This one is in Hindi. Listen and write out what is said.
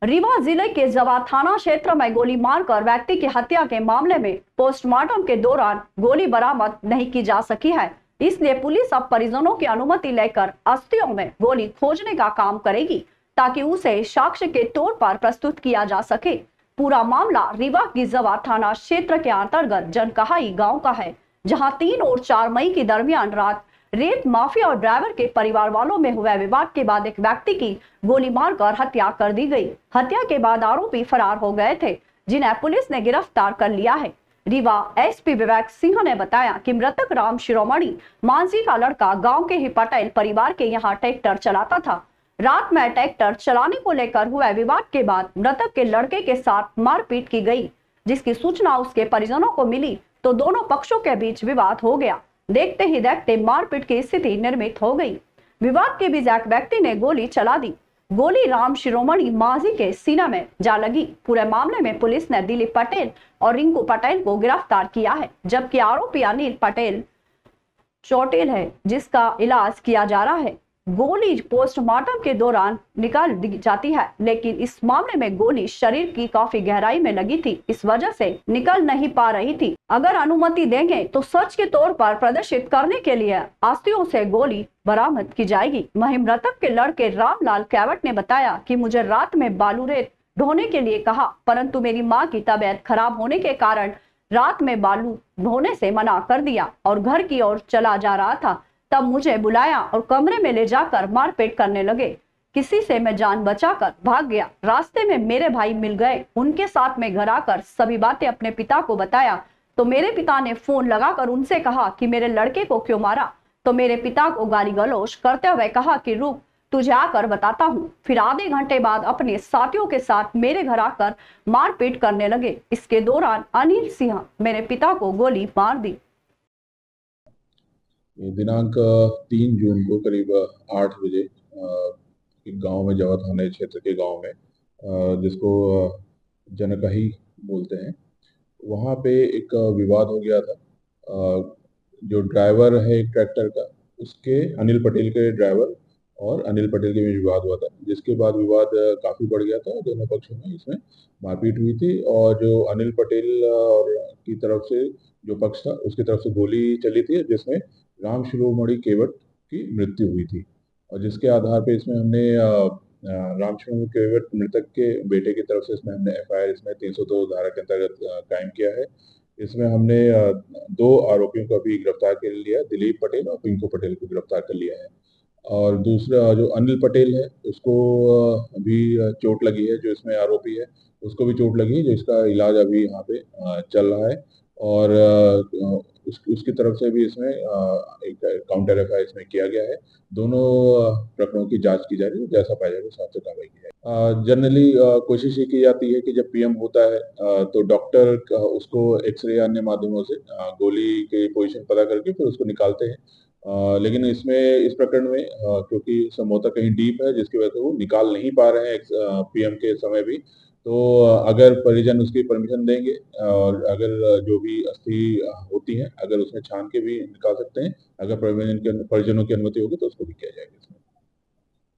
रीवा जिले के जवा थाना क्षेत्र में गोली मारकर व्यक्ति की हत्या के मामले में पोस्टमार्टम के दौरान गोली बरामद नहीं की जा सकी है, इसलिए पुलिस अब परिजनों की अनुमति लेकर अस्थियों में गोली खोजने का काम करेगी ताकि उसे साक्ष्य के तौर पर प्रस्तुत किया जा सके। पूरा मामला रीवा की जवा थाना क्षेत्र के अंतर्गत जनकहाई गांव का है, जहां 3 और 4 मई के दरमियान रात रेत माफिया और ड्राइवर के परिवार वालों में हुए विवाद के बाद एक व्यक्ति की गोली मारकर हत्या कर दी गई। हत्या के बाद आरोपी फरार हो गए थे, जिन्हें पुलिस ने गिरफ्तार कर लिया है। रीवा एसपी विवेक सिंह ने बताया कि मृतक राम शिरोमणि मांझी का लड़का गांव के ही पटेल परिवार के यहां ट्रैक्टर चलाता था। रात में ट्रैक्टर चलाने को लेकर हुए विवाद के बाद मृतक के लड़के के साथ मारपीट की गई, जिसकी सूचना उसके परिजनों को मिली तो दोनों पक्षों के बीच विवाद हो गया। देखते ही देखते मारपीट की स्थिति निर्मित हो गई। विवाद के बीच एक व्यक्ति ने गोली चला दी। गोली राम शिरोमणि मांझी के सीना में जा लगी। पूरे मामले में पुलिस ने दिलीप पटेल और रिंकू पटेल को गिरफ्तार किया है, जबकि आरोपी अनिल पटेल चोटिल है, जिसका इलाज किया जा रहा है। गोली पोस्टमार्टम के दौरान निकाल दी जाती है, लेकिन इस मामले में गोली शरीर की काफी गहराई में लगी थी, इस वजह से निकल नहीं पा रही थी। अगर अनुमति देंगे तो सच के तौर पर प्रदर्शित करने के लिए अस्थियों से गोली बरामद की जाएगी। वहीं मृतक के लड़के रामलाल कैवट ने बताया कि मुझे रात में बालू रेत ढोने के लिए कहा, परंतु मेरी माँ की तबीयत खराब होने के कारण रात में बालू ढोने से मना कर दिया और घर की ओर चला जा रहा था। तब मुझे बुलाया और कमरे में ले जाकर मारपीट करने लगे। किसी से मैं जान बचाकर भाग गया। रास्ते में मेरे भाई मिल गए, उनके साथ में घर आकर सभी बातें अपने पिता को बताया तो मेरे पिता ने फोन लगाकर उनसे कहा कि मेरे लड़के को क्यों मारा। तो मेरे पिता को गाली गलौज करते हुए कहा कि रुक, तुझे आकर बताता हूँ। फिर आधे घंटे बाद अपने साथियों के साथ मेरे घर आकर मारपीट करने लगे। इसके दौरान अनिल सिंह मेरे पिता को गोली मार दी। दिनांक 3 जून को करीब 8 बजे एक गांव में, जवा थाने क्षेत्र के गांव में, जिसको जनकही बोलते हैं, वहाँ पे एक विवाद हो गया था। जो ड्राइवर है एक ट्रैक्टर का, उसके अनिल पटेल के ड्राइवर और अनिल पटेल के बीच विवाद हुआ था, जिसके बाद विवाद काफ़ी बढ़ गया था। दोनों पक्षों में इसमें मारपीट हुई थी और जो अनिल पटेल और की तरफ से जो पक्ष था, उसकी तरफ से गोली चली थी, जिसमें राम शिरोमणि केवट की मृत्यु हुई थी। और जिसके आधार पे इसमें हमने राम शिरोमणि केवट मृतक के बेटे की तरफ से इसमें हमने एफआईआर इसमें 302 धारा के अंतर्गत कायम किया है। इसमें हमने 2 आरोपियों को भी गिरफ्तार कर लिया, दिलीप पटेल और पिंकू पटेल को गिरफ्तार कर लिया है। और दूसरा जो अनिल पटेल है, उसको भी चोट लगी है। जो इसमें आरोपी है उसको भी चोट लगी है, जो इसका इलाज अभी यहाँ पे चल रहा है। और उसकी तरफ से भी इसमें एक काउंटर एफआईआर इसमें किया गया है। दोनों प्रकरणों की जांच की जा रही है, जैसा पाया जाएगा उस हिसाब से कार्रवाई की जाएगी। जनरली कोशिश ये की जाती है कि जब पीएम होता है तो डॉक्टर उसको एक्सरे या अन्य माध्यमों से गोली की पोजीशन पता करके फिर उसको निकालते हैं। लेकिन इसमें इस प्रकरण में क्योंकि संभवतः कहीं डीप है, जिसकी वजह से वो निकाल नहीं पा रहे हैं पीएम के समय भी, तो अगर परिजन उसकी परमिशन देंगे और अगर जो भी अस्थि होती है, अगर उसमें छान के भी निकाल सकते हैं, अगर परिजनों की अनुमति होगी तो उसको भी किया जाएगा।